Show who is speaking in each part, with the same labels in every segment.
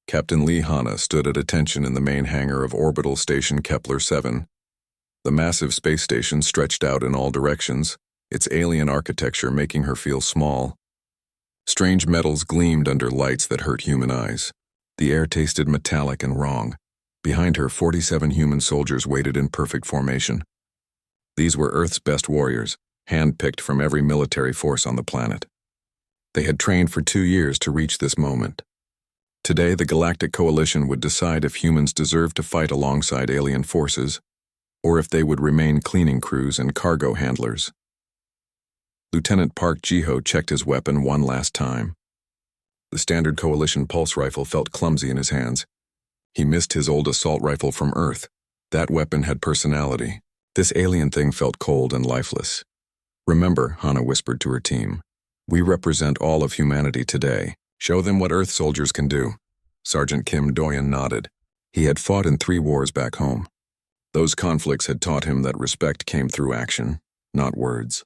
Speaker 1: Captain Lee Hanna stood at attention in the main hangar of Orbital Station Kepler-7. The massive space station stretched out in all directions, its alien architecture making her feel small. Strange metals gleamed under lights that hurt human eyes. The air tasted metallic and wrong. Behind her, 47 human soldiers waited in perfect formation. These were Earth's best warriors, hand-picked from every military force on the planet. They had trained for 2 years to reach this moment. Today, the Galactic Coalition would decide if humans deserved to fight alongside alien forces, or if they would remain cleaning crews and cargo handlers. Lieutenant Park Ji-ho checked his weapon one last time. The standard Coalition pulse rifle felt clumsy in his hands. He missed his old assault rifle from Earth. That weapon had personality. This alien thing felt cold and lifeless. "Remember," Hana whispered to her team, "we represent all of humanity today. Show them what Earth soldiers can do." Sergeant Kim Doyen nodded. He had fought in 3 wars back home. Those conflicts had taught him that respect came through action, not words.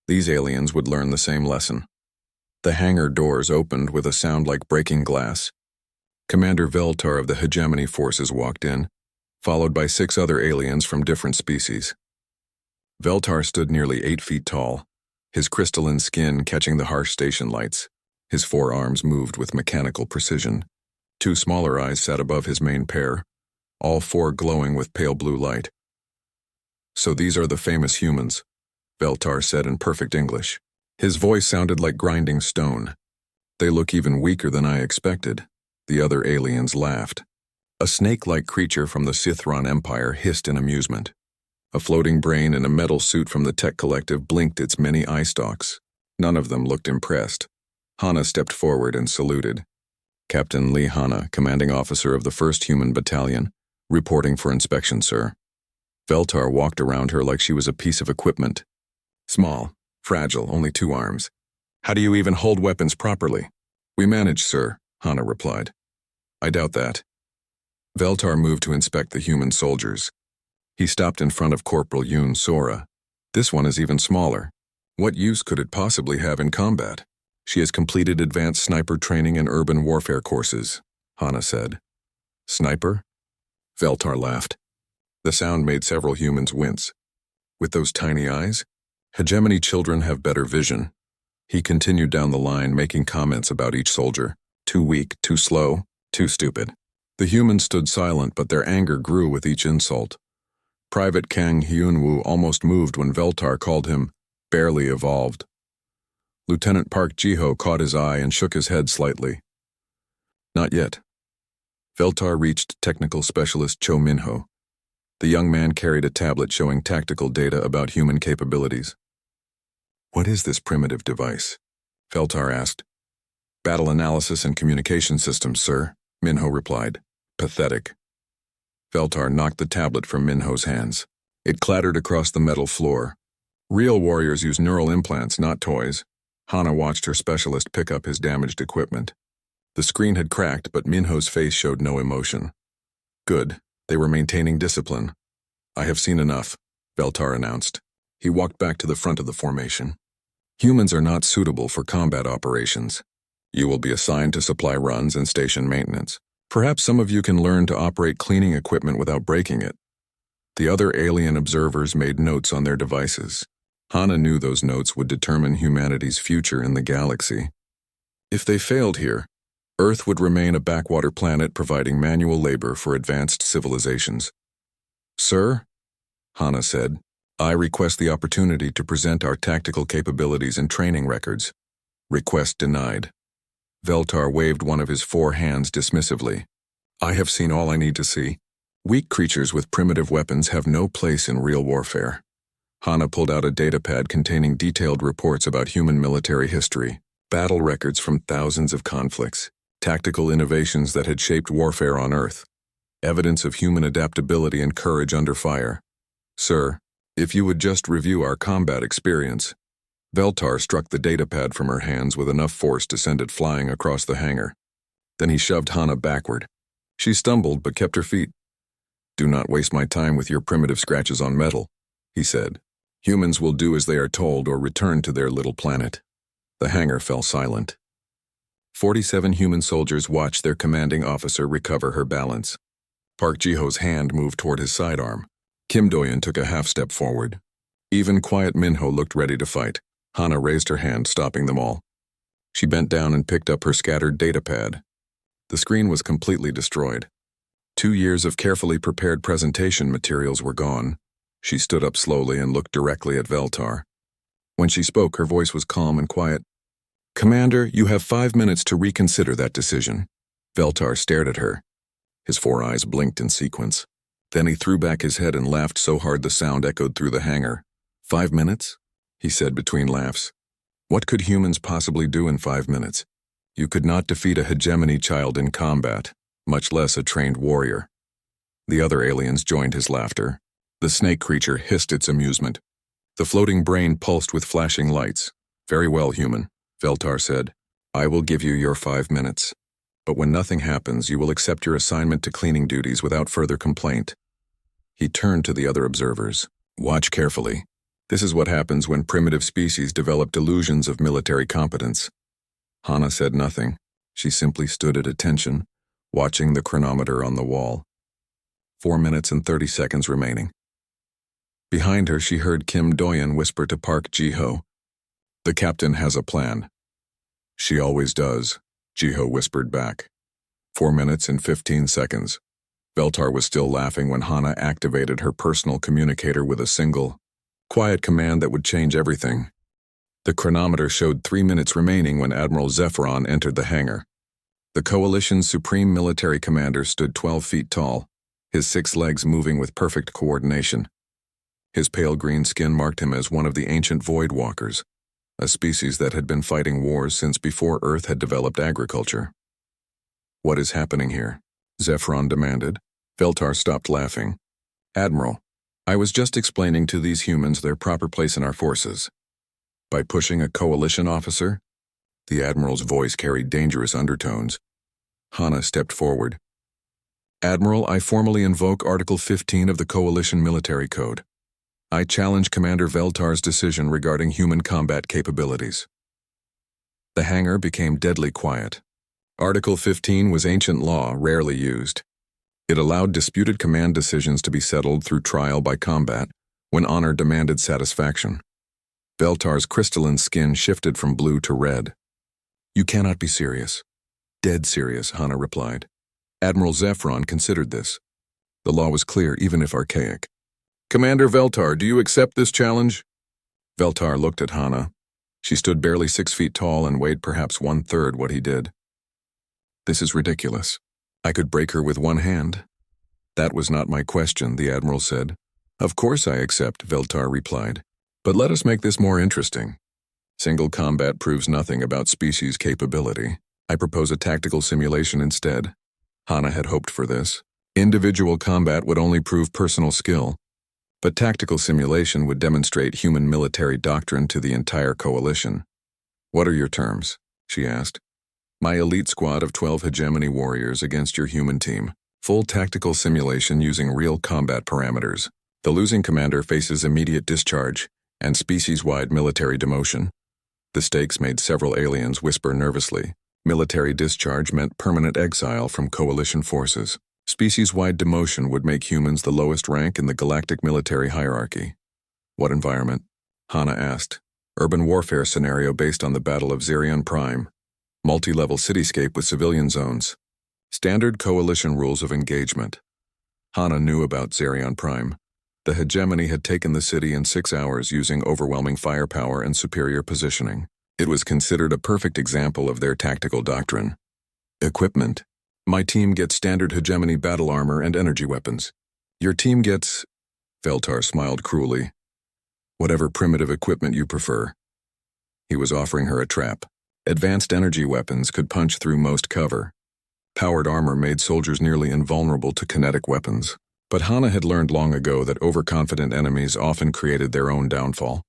Speaker 1: These aliens would learn the same lesson. The hangar doors opened with a sound like breaking glass. Commander Veltar of the Hegemony forces walked in, followed by 6 other aliens from different species. Veltar stood nearly 8 feet tall, his crystalline skin catching the harsh station lights. His 4 arms moved with mechanical precision. 2 smaller eyes sat above his main pair, all 4 glowing with pale blue light. "So these are the famous humans," Veltar said in perfect English. His voice sounded like grinding stone. "They look even weaker than I expected." The other aliens laughed. A snake-like creature from the Sithron Empire hissed in amusement. A floating brain in a metal suit from the Tech Collective blinked its many eye stalks. None of them looked impressed. Hana stepped forward and saluted. "Captain Lee Hana, commanding officer of the 1st Human Battalion, reporting for inspection, sir." Veltar walked around her like she was a piece of equipment. "Small, fragile, only 2 arms. How do you even hold weapons properly?" "We manage, sir," Hana replied. "I doubt that." Veltar moved to inspect the human soldiers. He stopped in front of Corporal Yoon Sora. "This one is even smaller. What use could it possibly have in combat?" "She has completed advanced sniper training and urban warfare courses," Hana said. "Sniper?" Veltar laughed. The sound made several humans wince. "With those tiny eyes? Hegemony children have better vision." He continued down the line, making comments about each soldier. Too weak, too slow, too stupid. The humans stood silent, but their anger grew with each insult. Private Kang Hyun-woo almost moved when Veltar called him barely evolved. Lieutenant Park Ji-ho caught his eye and shook his head slightly. "Not yet." Veltar reached Technical Specialist Cho Min-ho. The young man carried a tablet showing tactical data about human capabilities. "What is this primitive device?" Veltar asked. "Battle analysis and communication systems, sir," Min-ho replied. "Pathetic." Veltar knocked the tablet from Min-ho's hands. It clattered across the metal floor. "Real warriors use neural implants, not toys." Hana watched her specialist pick up his damaged equipment. The screen had cracked, but Min-ho's face showed no emotion. "Good. They were maintaining discipline." "I have seen enough," Veltar announced. He walked back to the front of the formation. "Humans are not suitable for combat operations. You will be assigned to supply runs and station maintenance. Perhaps some of you can learn to operate cleaning equipment without breaking it." The other alien observers made notes on their devices. Hana knew those notes would determine humanity's future in the galaxy. If they failed here, Earth would remain a backwater planet providing manual labor for advanced civilizations. "Sir," Hana said, "I request the opportunity to present our tactical capabilities and training records." Request denied. Veltar waved one of his 4 hands dismissively. "I have seen all I need to see. Weak creatures with primitive weapons have no place in real warfare." Hana pulled out a datapad containing detailed reports about human military history, battle records from thousands of conflicts, tactical innovations that had shaped warfare on Earth, evidence of human adaptability and courage under fire. "Sir, if you would just review our combat experience." Veltar struck the datapad from her hands with enough force to send it flying across the hangar. Then he shoved Hana backward. She stumbled but kept her feet. "Do not waste my time with your primitive scratches on metal," he said. "Humans will do as they are told or return to their little planet." The hangar fell silent. 47 human soldiers watched their commanding officer recover her balance. Park Ji-ho's hand moved toward his sidearm. Kim Do-yeon took a half step forward. Even quiet Min-ho looked ready to fight. Hana raised her hand, stopping them all. She bent down and picked up her scattered datapad. The screen was completely destroyed. 2 years of carefully prepared presentation materials were gone. She stood up slowly and looked directly at Veltar. When she spoke, her voice was calm and quiet. "Commander, you have 5 minutes to reconsider that decision." Veltar stared at her. His 4 eyes blinked in sequence. Then he threw back his head and laughed so hard the sound echoed through the hangar. 5 minutes? He said between laughs. What could humans possibly do in 5 minutes? You could not defeat a hegemony child in combat, much less a trained warrior. The other aliens joined his laughter. The snake creature hissed its amusement. The floating brain pulsed with flashing lights. "Very well, human," Veltar said. "I will give you your 5 minutes. But when nothing happens, you will accept your assignment to cleaning duties without further complaint." He turned to the other observers. "Watch carefully. This is what happens when primitive species develop delusions of military competence." Hana said nothing. She simply stood at attention, watching the chronometer on the wall. 4 minutes and 30 seconds remaining. Behind her, she heard Kim Do-yeon whisper to Park Ji-ho, "The captain has a plan." "She always does," Ji-ho whispered back. 4 minutes and 15 seconds. Veltar was still laughing when Hana activated her personal communicator with a single, quiet command that would change everything. The chronometer showed 3 minutes remaining when Admiral Zephyron entered the hangar. The Coalition's supreme military commander stood 12 feet tall, his 6 legs moving with perfect coordination. His pale green skin marked him as one of the ancient Void Walkers, a species that had been fighting wars since before Earth had developed agriculture. "What is happening here?" Zephyron demanded. Veltar stopped laughing. "Admiral, I was just explaining to these humans their proper place in our forces. By pushing a Coalition officer?" The Admiral's voice carried dangerous undertones. Hana stepped forward. "Admiral, I formally invoke Article 15 of the Coalition Military Code. I challenge Commander Veltar's decision regarding human combat capabilities." The hangar became deadly quiet. Article 15 was ancient law, rarely used. It allowed disputed command decisions to be settled through trial by combat when honor demanded satisfaction. Veltar's crystalline skin shifted from blue to red. "You cannot be serious." "Dead serious," Hana replied. Admiral Zephyron considered this. The law was clear, even if archaic. "Commander Veltar, do you accept this challenge?" Veltar looked at Hana. She stood barely 6 feet tall and weighed perhaps 1/3 what he did. "This is ridiculous. I could break her with one hand." "That was not my question," the Admiral said. "Of course I accept," Veltar replied. "But let us make this more interesting. Single combat proves nothing about species capability. I propose a tactical simulation instead." Hana had hoped for this. Individual combat would only prove personal skill, but tactical simulation would demonstrate human military doctrine to the entire Coalition. "What are your terms?" she asked. "My elite squad of 12 hegemony warriors against your human team. Full tactical simulation using real combat parameters. The losing commander faces immediate discharge and species-wide military demotion." The stakes made several aliens whisper nervously. Military discharge meant permanent exile from Coalition forces. Species-wide demotion would make humans the lowest rank in the galactic military hierarchy. "What environment?" Hana asked. "Urban warfare scenario based on the Battle of Zerion Prime. Multi-level cityscape with civilian zones. Standard Coalition rules of engagement." Hana knew about Zerion Prime. The hegemony had taken the city in 6 hours using overwhelming firepower and superior positioning. It was considered a perfect example of their tactical doctrine. "Equipment. My team gets standard hegemony battle armor and energy weapons. Your team gets..." Veltar smiled cruelly. "Whatever primitive equipment you prefer." He was offering her a trap. Advanced energy weapons could punch through most cover. Powered armor made soldiers nearly invulnerable to kinetic weapons. But Hana had learned long ago that overconfident enemies often created their own downfall.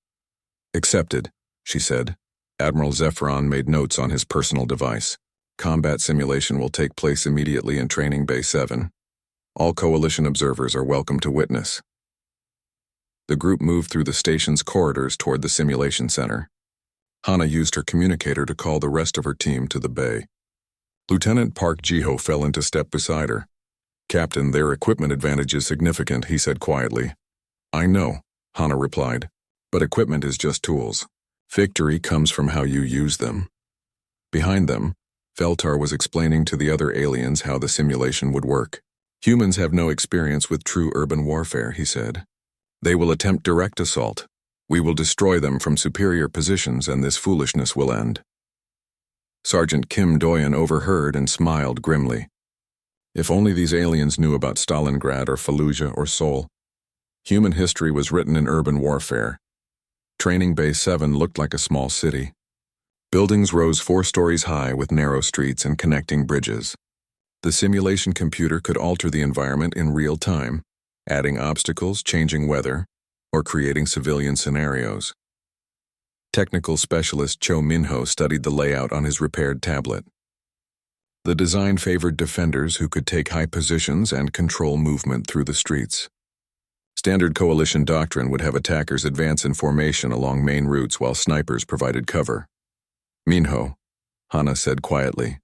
Speaker 1: "Accepted," she said. Admiral Zephyron made notes on his personal device. "Combat simulation will take place immediately in Training Bay 7. All Coalition observers are welcome to witness." The group moved through the station's corridors toward the simulation center. Hana used her communicator to call the rest of her team to the bay. Lieutenant Park Ji-ho fell into step beside her. "Captain, their equipment advantage is significant," he said quietly. "I know," Hana replied, "but equipment is just tools. Victory comes from how you use them." Behind them, Veltar was explaining to the other aliens how the simulation would work. "Humans have no experience with true urban warfare," he said. "They will attempt direct assault. We will destroy them from superior positions and this foolishness will end." Sergeant Kim Doyen overheard and smiled grimly. If only these aliens knew about Stalingrad or Fallujah or Seoul. Human history was written in urban warfare. Training Base 7 looked like a small city. Buildings rose 4 stories high with narrow streets and connecting bridges. The simulation computer could alter the environment in real time, adding obstacles, changing weather, or creating civilian scenarios. Technical specialist Cho Minho studied the layout on his repaired tablet. The design favored defenders who could take high positions and control movement through the streets. Standard coalition doctrine would have attackers advance in formation along main routes while snipers provided cover. "Minho," Hana said quietly,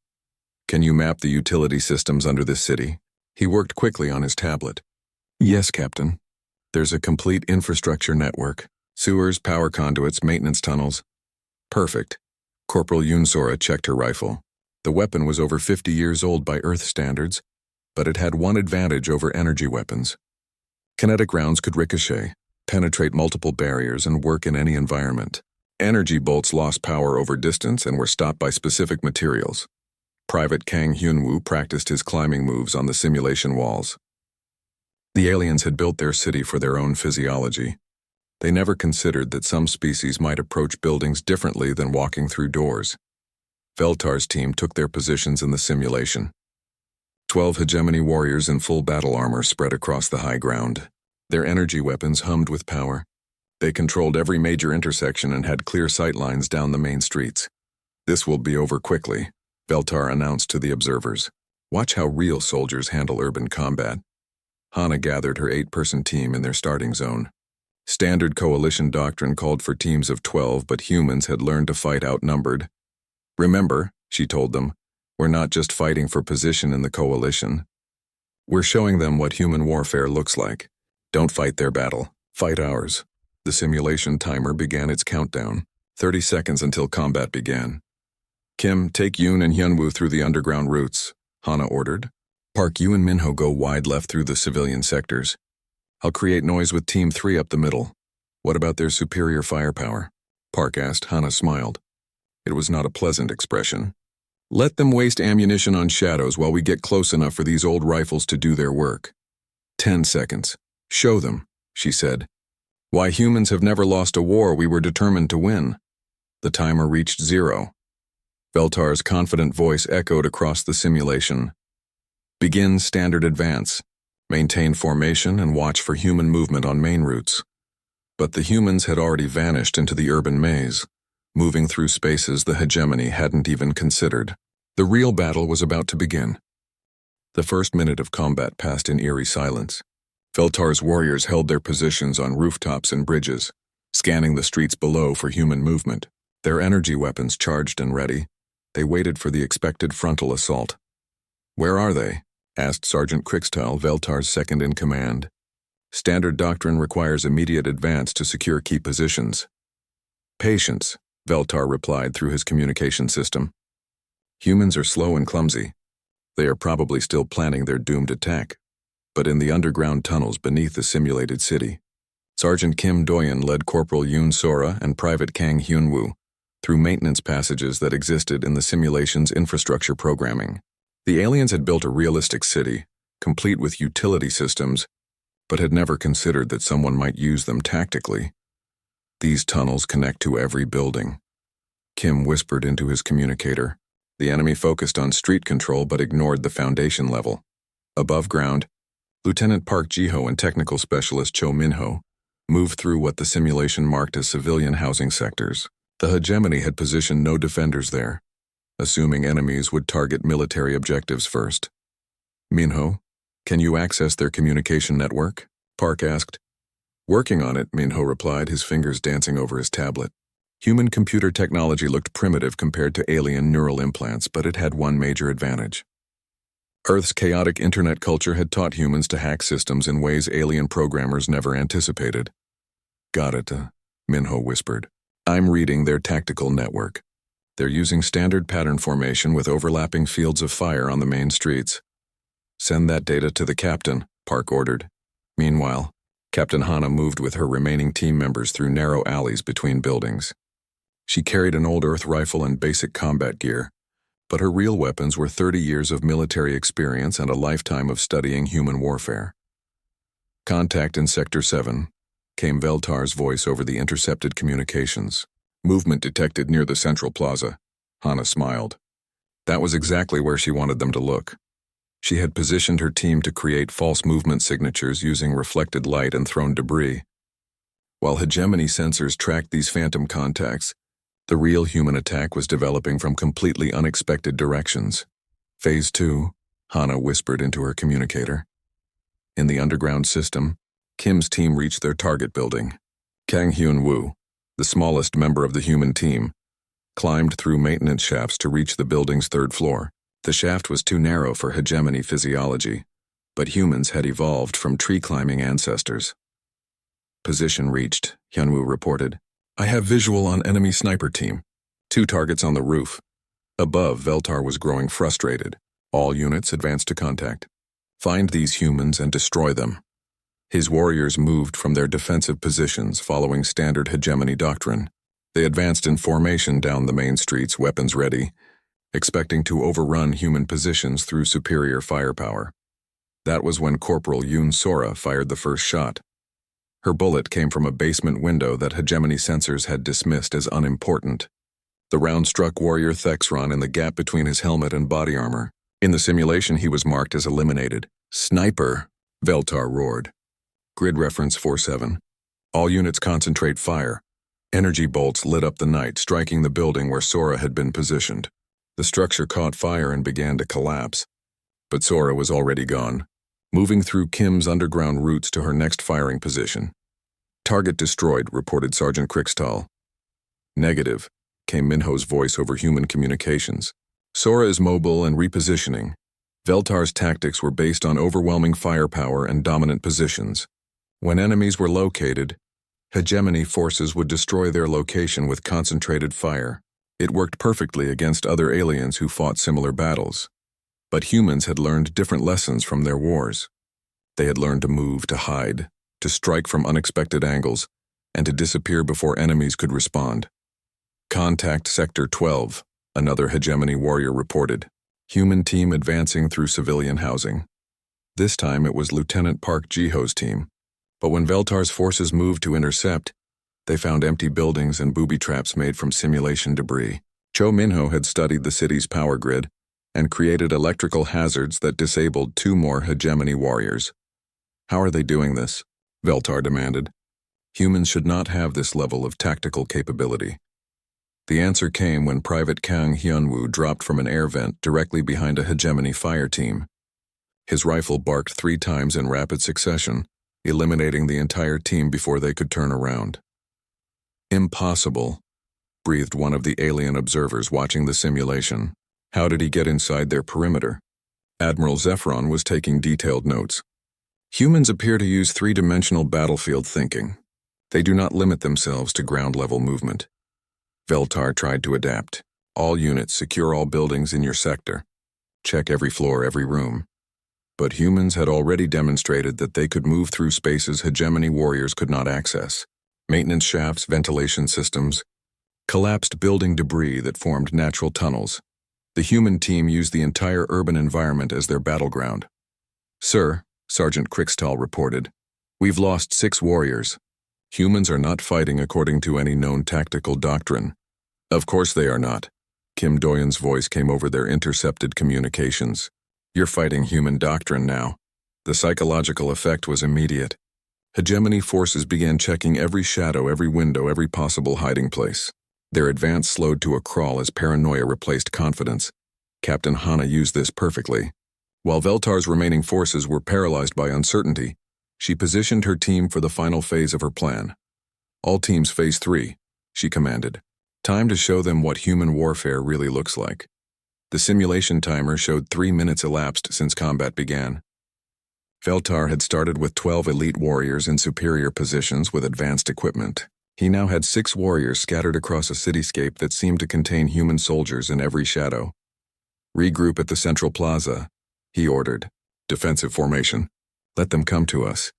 Speaker 1: "can you map the utility systems under this city?" He worked quickly on his tablet. "Yes, Captain. There's a complete infrastructure network. Sewers, power conduits, maintenance tunnels." "Perfect." Corporal Yunsora checked her rifle. The weapon was over 50 years old by Earth standards, but it had one advantage over energy weapons. Kinetic rounds could ricochet, penetrate multiple barriers, and work in any environment. Energy bolts lost power over distance and were stopped by specific materials. Private Kang Hyunwoo practiced his climbing moves on the simulation walls. The aliens had built their city for their own physiology. They never considered that some species might approach buildings differently than walking through doors. Veltar's team took their positions in the simulation. 12 hegemony warriors in full battle armor spread across the high ground. Their energy weapons hummed with power. They controlled every major intersection and had clear sight lines down the main streets. "This will be over quickly," Veltar announced to the observers. "Watch how real soldiers handle urban combat." Hana gathered her 8-person team in their starting zone. Standard coalition doctrine called for teams of 12, but humans had learned to fight outnumbered. "Remember," she told them, "we're not just fighting for position in the coalition. We're showing them what human warfare looks like. Don't fight their battle, fight ours." The simulation timer began its countdown, 30 seconds until combat began. "Kim, take Yoon and Hyunwoo through the underground routes," Hana ordered. "Park, you and Minho go wide left through the civilian sectors. I'll create noise with Team 3 up the middle." "What about their superior firepower?" Park asked. Hana smiled. It was not a pleasant expression. "Let them waste ammunition on shadows while we get close enough for these old rifles to do their work." 10 seconds. "Show them," she said. "Why humans have never lost a war we were determined to win." The timer reached 0. Veltar's confident voice echoed across the simulation. "Begin standard advance. Maintain formation and watch for human movement on main routes." But the humans had already vanished into the urban maze, moving through spaces the hegemony hadn't even considered. The real battle was about to begin. The first minute of combat passed in eerie silence. Veltar's warriors held their positions on rooftops and bridges, scanning the streets below for human movement. Their energy weapons charged and ready, they waited for the expected frontal assault. "Where are they?" asked Sergeant Krickstall, Veltar's second-in-command. "Standard doctrine requires immediate advance to secure key positions." "Patience," Veltar replied through his communication system. "Humans are slow and clumsy. They are probably still planning their doomed attack, but in the underground tunnels beneath the simulated city." Sergeant Kim Doyen led Corporal Yoon Sora and Private Kang Hyunwoo through maintenance passages that existed in the simulation's infrastructure programming. The aliens had built a realistic city, complete with utility systems, but had never considered that someone might use them tactically. "These tunnels connect to every building," Kim whispered into his communicator. The enemy focused on street control but ignored the foundation level. Above ground, Lieutenant Park Ji-ho and technical specialist Cho Minho moved through what the simulation marked as civilian housing sectors. The hegemony had positioned no defenders there, assuming enemies would target military objectives first. "Minho, can you access their communication network?" Park asked. "Working on it," Minho replied, his fingers dancing over his tablet. Human computer technology looked primitive compared to alien neural implants, but it had one major advantage. Earth's chaotic internet culture had taught humans to hack systems in ways alien programmers never anticipated. Got it, Minho whispered. I'm reading their tactical network. They're using standard pattern formation with overlapping fields of fire on the main streets. Send that data to the captain, Park ordered. Meanwhile, Captain Hana moved with her remaining team members through narrow alleys between buildings. She carried an old Earth rifle and basic combat gear, but her real weapons were 30 years of military experience and a lifetime of studying human warfare. Contact in Sector 7, came Veltar's voice over the intercepted communications. Movement detected near the central plaza. Hana smiled. That was exactly where she wanted them to look. She had positioned her team to create false movement signatures using reflected light and thrown debris. While hegemony sensors tracked these phantom contacts, the real human attack was developing from completely unexpected directions. Phase 2, Hana whispered into her communicator. In the underground system, Kim's team reached their target building. Kang Hyun-woo, the smallest member of the human team, climbed through maintenance shafts to reach the building's 3rd floor. The shaft was too narrow for hegemony physiology, but humans had evolved from tree-climbing ancestors. Position reached, Hyun-woo reported. I have visual on enemy sniper team. 2 targets on the roof. Above, Veltar was growing frustrated. All units advance to contact. Find these humans and destroy them. His warriors moved from their defensive positions following standard hegemony doctrine. They advanced in formation down the main streets, weapons ready, expecting to overrun human positions through superior firepower. That was when Corporal Yoon Sora fired the first shot. Her bullet came from a basement window that hegemony sensors had dismissed as unimportant. The round struck warrior Thexron in the gap between his helmet and body armor. In the simulation, he was marked as eliminated. Sniper, Veltar roared. Grid reference 47. All units concentrate fire. Energy bolts lit up the night, striking the building where Sora had been positioned. The structure caught fire and began to collapse. But Sora was already gone, moving through Kim's underground routes to her next firing position. Target destroyed, reported Sergeant Krikstal. Negative, came Minho's voice over human communications. Sora is mobile and repositioning. Veltar's tactics were based on overwhelming firepower and dominant positions. When enemies were located, hegemony forces would destroy their location with concentrated fire. It worked perfectly against other aliens who fought similar battles. But humans had learned different lessons from their wars. They had learned to move, to hide, to strike from unexpected angles, and to disappear before enemies could respond. Contact Sector 12, another hegemony warrior reported. Human team advancing through civilian housing. This time it was Lieutenant Park Jiho's team. But when Veltar's forces moved to intercept, they found empty buildings and booby traps made from simulation debris. Cho Minho had studied the city's power grid and created electrical hazards that disabled 2 more hegemony warriors. How are they doing this? Veltar demanded. Humans should not have this level of tactical capability. The answer came when Private Kang Hyun-woo dropped from an air vent directly behind a hegemony fire team. His rifle barked 3 times in rapid succession, eliminating the entire team before they could turn around. Impossible, breathed one of the alien observers watching the simulation. How did he get inside their perimeter? Admiral Zephron was taking detailed notes. Humans appear to use 3-dimensional battlefield thinking. They do not limit themselves to ground-level movement. Veltar tried to adapt. All units secure all buildings in your sector. Check every floor, every room. But humans had already demonstrated that they could move through spaces hegemony warriors could not access. Maintenance shafts, ventilation systems, collapsed building debris that formed natural tunnels. The human team used the entire urban environment as their battleground. Sir, Sergeant Krikstal reported, we've lost 6 warriors. Humans are not fighting according to any known tactical doctrine. Of course they are not. Kim Doyen's voice came over their intercepted communications. You're fighting human doctrine now. The psychological effect was immediate. Hegemony forces began checking every shadow, every window, every possible hiding place. Their advance slowed to a crawl as paranoia replaced confidence. Captain Hana used this perfectly. While Veltar's remaining forces were paralyzed by uncertainty, she positioned her team for the final phase of her plan. All teams Phase 3, she commanded. Time to show them what human warfare really looks like. The simulation timer showed 3 minutes elapsed since combat began. Veltar had started with 12 elite warriors in superior positions with advanced equipment. He now had 6 warriors scattered across a cityscape that seemed to contain human soldiers in every shadow. Regroup at the central plaza, he ordered. Defensive formation. Let them come to us.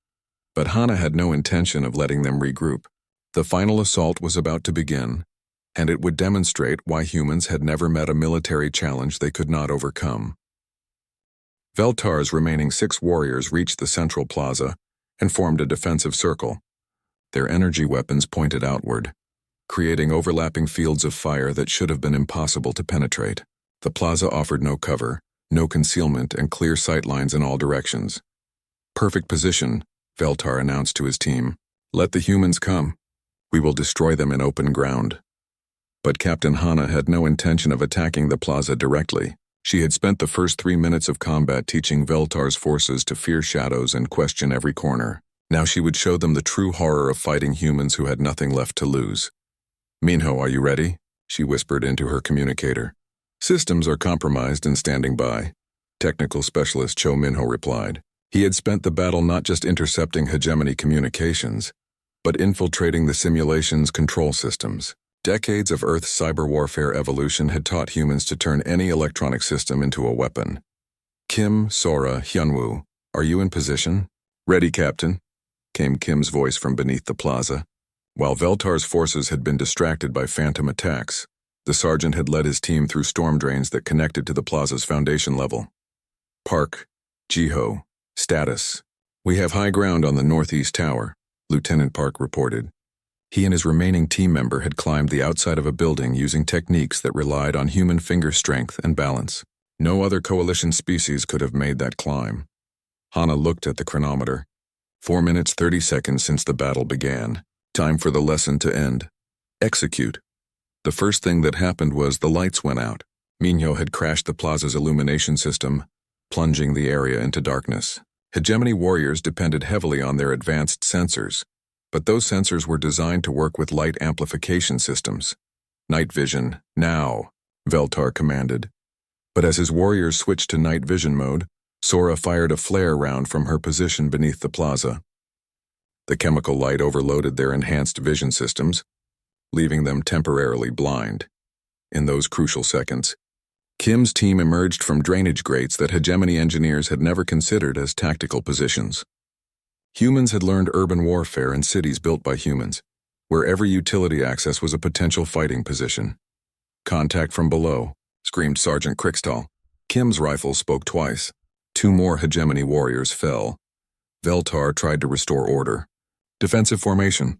Speaker 1: But Hana had no intention of letting them regroup. The final assault was about to begin, and it would demonstrate why humans had never met a military challenge they could not overcome. Veltar's remaining 6 warriors reached the central plaza and formed a defensive circle. Their energy weapons pointed outward, creating overlapping fields of fire that should have been impossible to penetrate. The plaza offered no cover, no concealment, and clear sight lines in all directions. Perfect position, Veltar announced to his team. Let the humans come. We will destroy them in open ground. But Captain Hana had no intention of attacking the plaza directly. She had spent the first 3 minutes of combat teaching Veltar's forces to fear shadows and question every corner. Now she would show them the true horror of fighting humans who had nothing left to lose. Minho, are you ready? She whispered into her communicator. Systems are compromised and standing by. Technical specialist Cho Minho replied. He had spent the battle not just intercepting hegemony communications, but infiltrating the simulation's control systems. Decades of Earth's cyber warfare evolution had taught humans to turn any electronic system into a weapon. Kim, Sora, Hyunwoo, are you in position? Ready, Captain, came Kim's voice from beneath the plaza. While Veltar's forces had been distracted by phantom attacks, the sergeant had led his team through storm drains that connected to the plaza's foundation level. Park, Jiho, status. We have high ground on the northeast tower, Lieutenant Park reported. He and his remaining team member had climbed the outside of a building using techniques that relied on human finger strength and balance. No other coalition species could have made that climb. Hana looked at the chronometer. 4 minutes 30 seconds since the battle began. Time for the lesson to end. Execute. The first thing that happened was the lights went out. Minho had crashed the plaza's illumination system, plunging the area into darkness. Hegemony warriors depended heavily on their advanced sensors, but those sensors were designed to work with light amplification systems. Night vision, now, Veltar commanded. But as his warriors switched to night vision mode, Sora fired a flare round from her position beneath the plaza. The chemical light overloaded their enhanced vision systems, leaving them temporarily blind. In those crucial seconds, Kim's team emerged from drainage grates that hegemony engineers had never considered as tactical positions. Humans had learned urban warfare in cities built by humans, where every utility access was a potential fighting position. Contact from below, screamed Sergeant Krickstall. Kim's rifle spoke twice. 2 more hegemony warriors fell. Veltar tried to restore order. Defensive formation.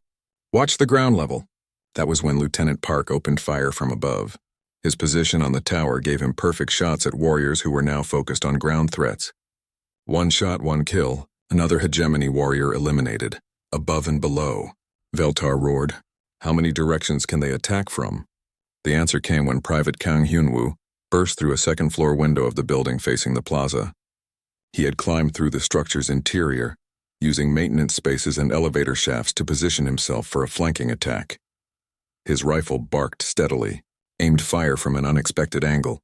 Speaker 1: Watch the ground level. That was when Lieutenant Park opened fire from above. His position on the tower gave him perfect shots at warriors who were now focused on ground threats. 1 shot, 1 kill. Another hegemony warrior eliminated. Above and below. Veltar roared. How many directions can they attack from? The answer came when Private Kang Hyunwoo burst through a second-floor window of the building facing the plaza. He had climbed through the structure's interior, using maintenance spaces and elevator shafts to position himself for a flanking attack. His rifle barked steadily, aimed fire from an unexpected angle.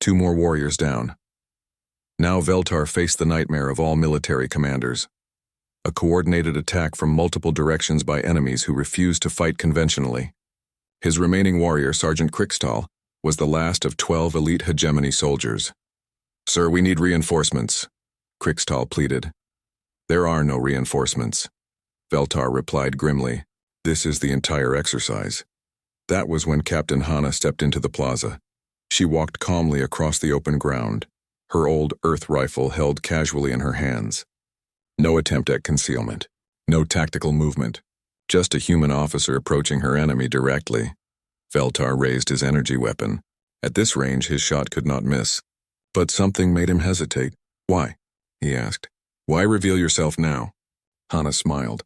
Speaker 1: 2 more warriors down. Now Veltar faced the nightmare of all military commanders. A coordinated attack from multiple directions by enemies who refused to fight conventionally. His remaining warrior, Sergeant Krickstall, was the last of 12 elite hegemony soldiers. Sir, we need reinforcements, Krickstall pleaded. There are no reinforcements, Veltar replied grimly. This is the entire exercise. That was when Captain Hana stepped into the plaza. She walked calmly across the open ground, her old Earth rifle held casually in her hands. No attempt at concealment, no tactical movement, just a human officer approaching her enemy directly. Veltar raised his energy weapon. At this range, his shot could not miss. But something made him hesitate. Why? He asked. Why reveal yourself now? Hana smiled.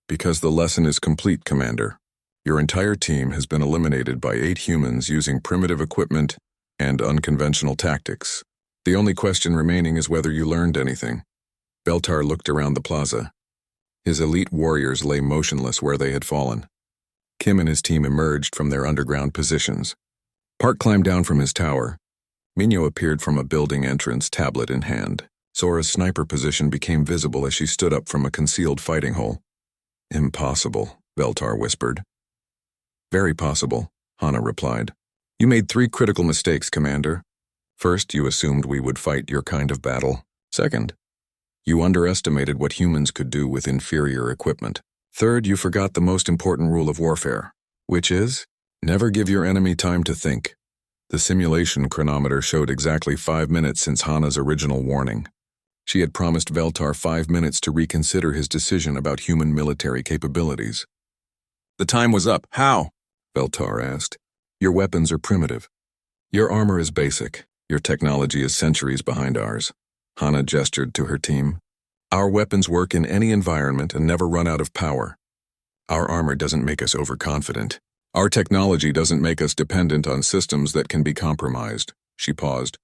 Speaker 1: Because the lesson is complete, Commander. Your entire team has been eliminated by 8 humans using primitive equipment and unconventional tactics. The only question remaining is whether you learned anything. Veltar looked around the plaza. His elite warriors lay motionless where they had fallen. Kim and his team emerged from their underground positions. Park climbed down from his tower. Minyo appeared from a building entrance, tablet in hand. Sora's sniper position became visible as she stood up from a concealed fighting hole. Impossible, Veltar whispered. Very possible, Hana replied. You made 3 critical mistakes, Commander. First, you assumed we would fight your kind of battle. Second, you underestimated what humans could do with inferior equipment. Third, you forgot the most important rule of warfare, which is, never give your enemy time to think. The simulation chronometer showed exactly 5 minutes since Hana's original warning. She had promised Veltar 5 minutes to reconsider his decision about human military capabilities. The time was up. How? Veltar asked. Your weapons are primitive. Your armor is basic. Your technology is centuries behind ours. Hana gestured to her team. Our weapons work in any environment and never run out of power. Our armor doesn't make us overconfident. Our technology doesn't make us dependent on systems that can be compromised. She paused,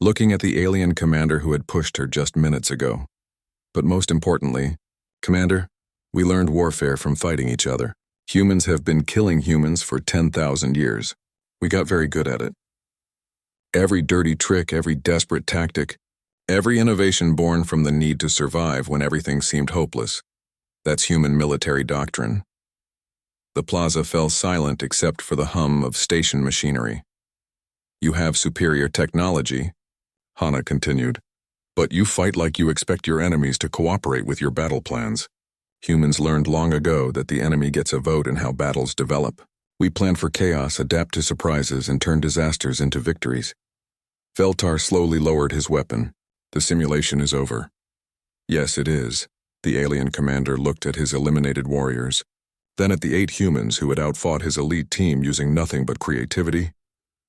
Speaker 1: looking at the alien commander who had pushed her just minutes ago. But most importantly, Commander, we learned warfare from fighting each other. Humans have been killing humans for 10,000 years. We got very good at it. Every dirty trick, every desperate tactic, every innovation born from the need to survive when everything seemed hopeless. That's human military doctrine. The plaza fell silent except for the hum of station machinery. You have superior technology, Hana continued, but you fight like you expect your enemies to cooperate with your battle plans. Humans learned long ago that the enemy gets a vote in how battles develop. We plan for chaos, adapt to surprises, and turn disasters into victories. Veltar slowly lowered his weapon. The simulation is over. Yes, it is. The alien commander looked at his eliminated warriors, then at the 8 humans who had outfought his elite team using nothing but creativity,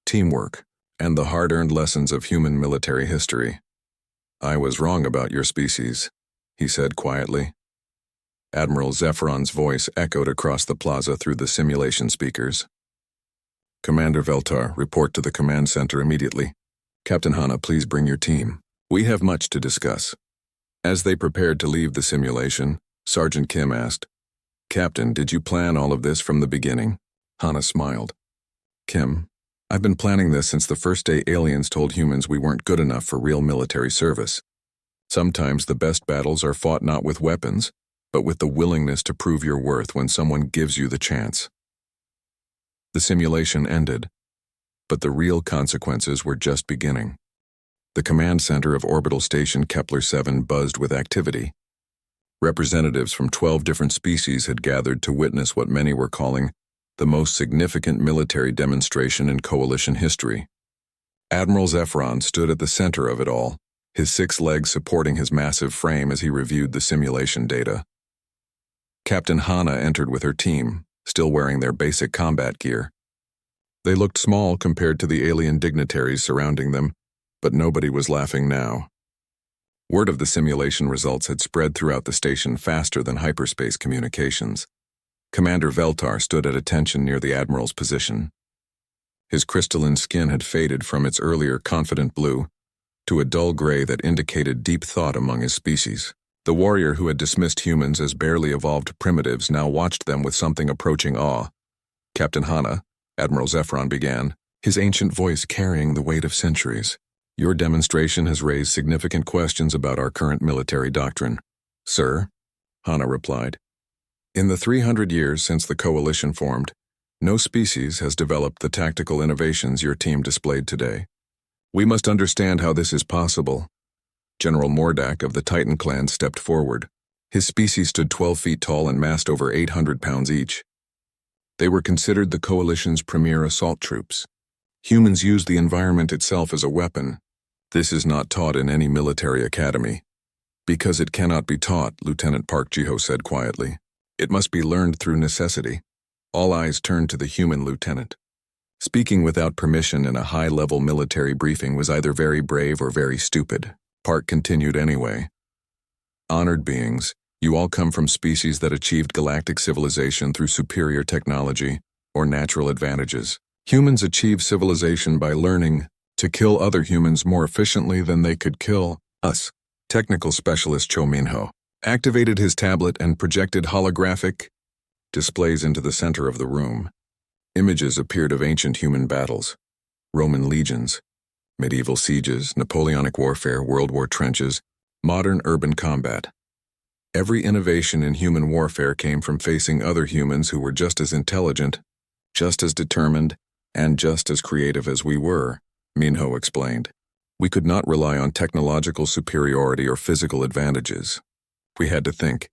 Speaker 1: teamwork, and the hard-earned lessons of human military history. I was wrong about your species, he said quietly. Admiral Zephyron's voice echoed across the plaza through the simulation speakers. Commander Veltar, report to the command center immediately. Captain Hana, please bring your team. We have much to discuss. As they prepared to leave the simulation, Sergeant Kim asked, Captain, did you plan all of this from the beginning? Hana smiled. Kim, I've been planning this since the first day aliens told humans we weren't good enough for real military service. Sometimes the best battles are fought not with weapons, but with the willingness to prove your worth when someone gives you the chance. The simulation ended, but the real consequences were just beginning. The command center of Orbital Station Kepler-7 buzzed with activity. Representatives from 12 different species had gathered to witness what many were calling the most significant military demonstration in coalition history. Admiral Zephyron stood at the center of it all, his 6 legs supporting his massive frame as he reviewed the simulation data. Captain Hana entered with her team, still wearing their basic combat gear. They looked small compared to the alien dignitaries surrounding them, but nobody was laughing now. Word of the simulation results had spread throughout the station faster than hyperspace communications. Commander Veltar stood at attention near the Admiral's position. His crystalline skin had faded from its earlier confident blue to a dull gray that indicated deep thought among his species. The warrior who had dismissed humans as barely evolved primitives now watched them with something approaching awe. Captain Hana, Admiral Zephyron began, his ancient voice carrying the weight of centuries. Your demonstration has raised significant questions about our current military doctrine. Sir, Hana replied. In the 300 years since the coalition formed, no species has developed the tactical innovations your team displayed today. We must understand how this is possible. General Mordak of the Titan clan stepped forward. His species stood 12 feet tall and massed over 800 pounds each. They were considered the coalition's premier assault troops. Humans use the environment itself as a weapon. This is not taught in any military academy. Because it cannot be taught, Lieutenant Park Jiho said quietly. It must be learned through necessity. All eyes turned to the human lieutenant. Speaking without permission in a high-level military briefing was either very brave or very stupid. Park continued anyway. Honored beings, you all come from species that achieved galactic civilization through superior technology or natural advantages. Humans achieve civilization by learning to kill other humans more efficiently than they could kill us. Technical specialist Cho Minho activated his tablet and projected holographic displays into the center of the room. Images appeared of ancient human battles, Roman legions, medieval sieges, Napoleonic warfare, World War trenches, modern urban combat. Every innovation in human warfare came from facing other humans who were just as intelligent, just as determined, and just as creative as we were, Minho explained. We could not rely on technological superiority or physical advantages. We had to think.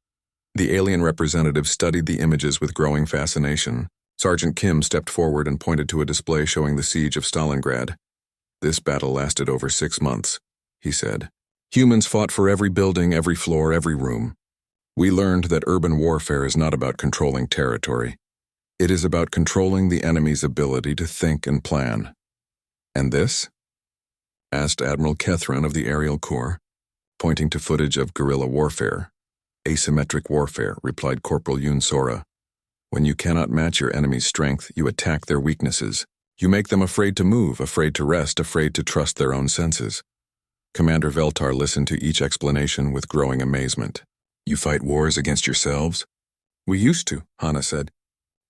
Speaker 1: The alien representative studied the images with growing fascination. Sergeant Kim stepped forward and pointed to a display showing the siege of Stalingrad. This battle lasted over 6 months, he said. Humans fought for every building, every floor, every room. We learned that urban warfare is not about controlling territory. It is about controlling the enemy's ability to think and plan. And this? Asked Admiral Kethran of the Aerial Corps, pointing to footage of guerrilla warfare. Asymmetric warfare, replied Corporal Yun Sora. When you cannot match your enemy's strength, you attack their weaknesses. You make them afraid to move, afraid to rest, afraid to trust their own senses. Commander Veltar listened to each explanation with growing amazement. You fight wars against yourselves? We used to, Hana said.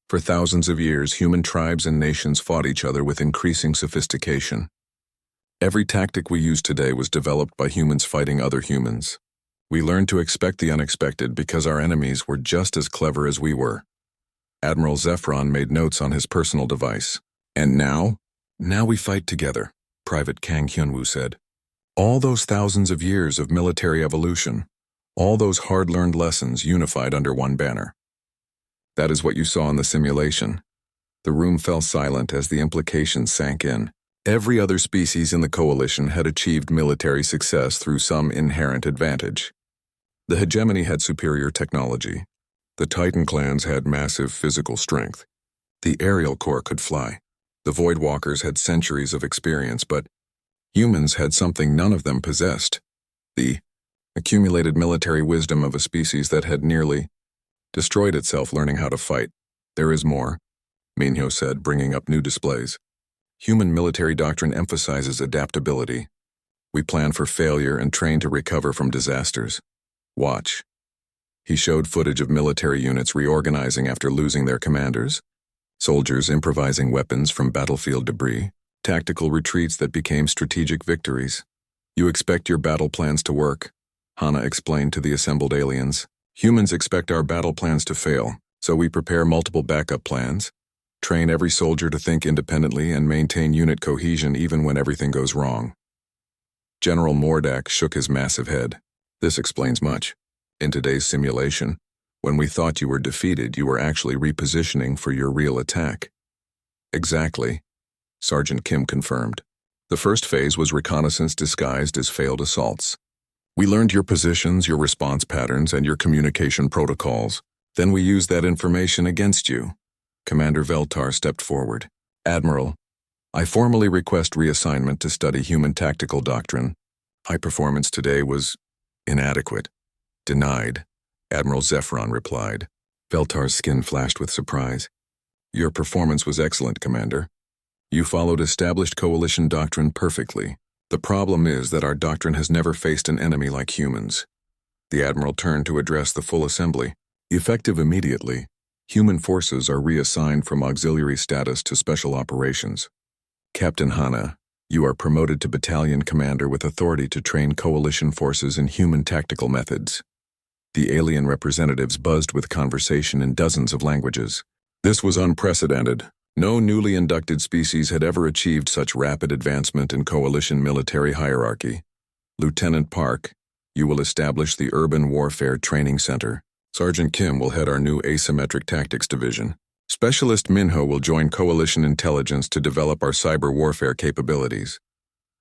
Speaker 1: For thousands of years, human tribes and nations fought each other with increasing sophistication. Every tactic we use today was developed by humans fighting other humans. We learned to expect the unexpected because our enemies were just as clever as we were. Admiral Zephron made notes on his personal device. And now? Now we fight together, Private Kang Hyunwoo said. All those thousands of years of military evolution, all those hard-learned lessons unified under one banner. That is what you saw in the simulation. The room fell silent as the implications sank in. Every other species in the coalition had achieved military success through some inherent advantage. The hegemony had superior technology. The Titan clans had massive physical strength. The Aerial Corps could fly. The Voidwalkers had centuries of experience, but humans had something none of them possessed. The accumulated military wisdom of a species that had nearly destroyed itself learning how to fight. There is more, Minho said, bringing up new displays. Human military doctrine emphasizes adaptability. We plan for failure and train to recover from disasters. Watch. He showed footage of military units reorganizing after losing their commanders, soldiers improvising weapons from battlefield debris, tactical retreats that became strategic victories. You expect your battle plans to work, Hana explained to the assembled aliens. Humans expect our battle plans to fail, so we prepare multiple backup plans, train every soldier to think independently and maintain unit cohesion even when everything goes wrong. General Mordak shook his massive head. This explains much. In today's simulation, when we thought you were defeated, you were actually repositioning for your real attack. Exactly, Sergeant Kim confirmed. The first phase was reconnaissance disguised as failed assaults. We learned your positions, your response patterns, and your communication protocols. Then we used that information against you. Commander Veltar stepped forward. Admiral, I formally request reassignment to study human tactical doctrine. High performance today was inadequate. Denied, Admiral Zephron replied. Veltar's skin flashed with surprise. Your performance was excellent, Commander. You followed established coalition doctrine perfectly. The problem is that our doctrine has never faced an enemy like humans. The Admiral turned to address the full assembly. Effective immediately, human forces are reassigned from auxiliary status to special operations. Captain Hana, you are promoted to battalion commander with authority to train coalition forces in human tactical methods. The alien representatives buzzed with conversation in dozens of languages. This was unprecedented. No newly inducted species had ever achieved such rapid advancement in coalition military hierarchy. Lieutenant Park, you will establish the Urban Warfare Training Center. Sergeant Kim will head our new Asymmetric Tactics Division. Specialist Minho will join Coalition Intelligence to develop our cyber warfare capabilities.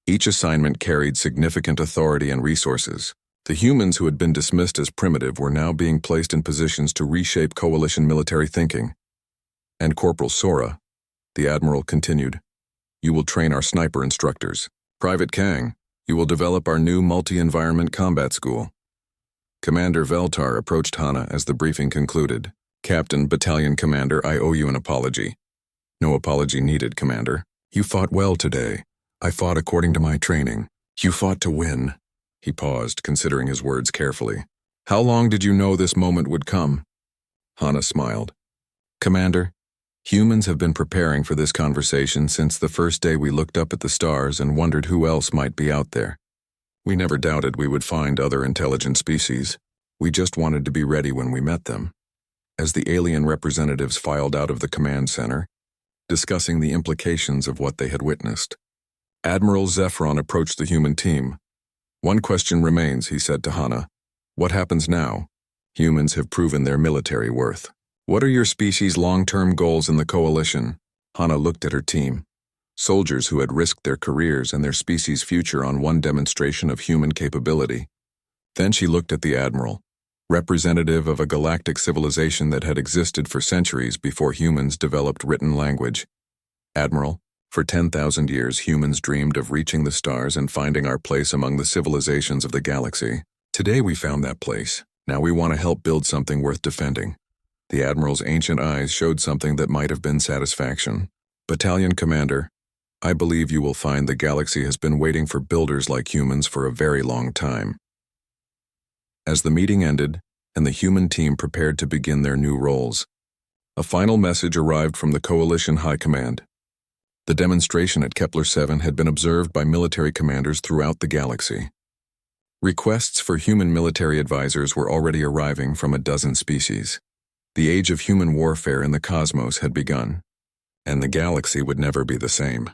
Speaker 1: Each assignment carried significant authority and resources. The humans who had been dismissed as primitive were now being placed in positions to reshape coalition military thinking. And Corporal Sora, the Admiral continued, you will train our sniper instructors. Private Kang, you will develop our new multi-environment combat school. Commander Veltar approached Hana as the briefing concluded. Captain, Battalion Commander, I owe you an apology. No apology needed, Commander. You fought well today. I fought according to my training. You fought to win. He paused, considering his words carefully. How long did you know this moment would come? Hana smiled. Commander, humans have been preparing for this conversation since the first day we looked up at the stars and wondered who else might be out there. We never doubted we would find other intelligent species. We just wanted to be ready when we met them. As the alien representatives filed out of the command center, discussing the implications of what they had witnessed, Admiral Zephyron approached the human team. "One question remains," he said to Hana. "What happens now? Humans have proven their military worth. What are your species' long-term goals in the coalition?" Hana looked at her team. Soldiers who had risked their careers and their species' future on one demonstration of human capability. Then she looked at the Admiral, representative of a galactic civilization that had existed for centuries before humans developed written language. "Admiral, for 10,000 years humans dreamed of reaching the stars and finding our place among the civilizations of the galaxy. Today we found that place. Now we want to help build something worth defending." The Admiral's ancient eyes showed something that might have been satisfaction. "Battalion Commander, I believe you will find the galaxy has been waiting for builders like humans for a very long time." As the meeting ended, and the human team prepared to begin their new roles, a final message arrived from the Coalition High Command. The demonstration at Kepler-7 had been observed by military commanders throughout the galaxy. Requests for human military advisors were already arriving from a dozen species. The age of human warfare in the cosmos had begun, and the galaxy would never be the same.